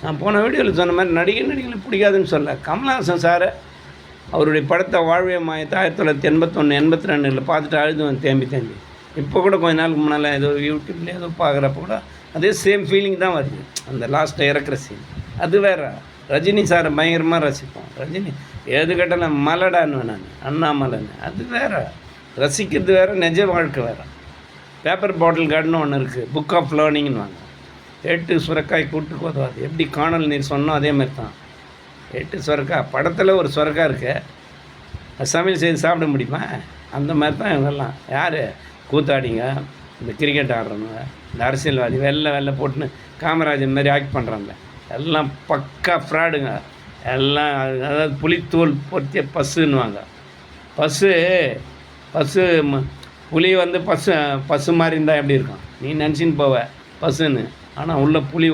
நான் போன வீடியோவில் சொன்ன மாதிரி நடிகளை பிடிக்காதுன்னு சொல்ல. கமல்ஹாசன் சார் அவருடைய படத்தை வாழ்வே மாயத்தை 1981 82 பார்த்துட்டு அழுதுவேன் தேம்பி. இப்போ கூட கொஞ்ச நாளுக்கு முன்னால் ஏதோ யூடியூப்லேயே ஏதோ பார்க்குறப்ப கூட அதே சேம் ஃபீலிங் தான் வருது. அந்த லாஸ்ட்டை இறக்குற சீன் அது வேறு. ரஜினி சாரை பயங்கரமாக ரசிப்போம். ரஜினி எது கேட்டாலும் மலடான்னு நான் அண்ணாமலைன்னு அது வேறு. ரசிக்கிறது வேறு, நிஜ வாழ்க்கை வேறு. பேப்பர் பாட்டில் கார்டுன்னு ஒன்று இருக்குது, புக் ஆஃப் லேர்னிங்னு வாங்க. 8 சுரக்காய் கூட்டுக்கு உதவாது. எப்படி காணல் நீர் சொன்னோம் அதே மாதிரி தான். 8 சுரக்காய் படத்தில் ஒரு சுரக்காய் இருக்குது, சமையல் செய்து சாப்பிட முடியுமா? அந்த மாதிரி தான் இவங்கெல்லாம். யார் கூத்தாடிங்க, இந்த கிரிக்கெட் ஆடுறவங்க, இந்த அரசியல்வாதி வெள்ளை போட்டுன்னு காமராஜன் மாதிரி ஆக்ட் பண்ணுறாங்க. எல்லாம் பக்கா ஃப்ராடுங்க எல்லாம். அதாவது புலித்தோல் பொறுத்திய பஸ்ஸுன்னுவாங்க. பஸ்ஸு புலி வந்து பஸ்ஸு மாதிரி இருந்தால் எப்படி இருக்கும்? நீ நினச்சின்னு போவ பஸ்ஸுன்னு, ஆனால் உள்ள புலி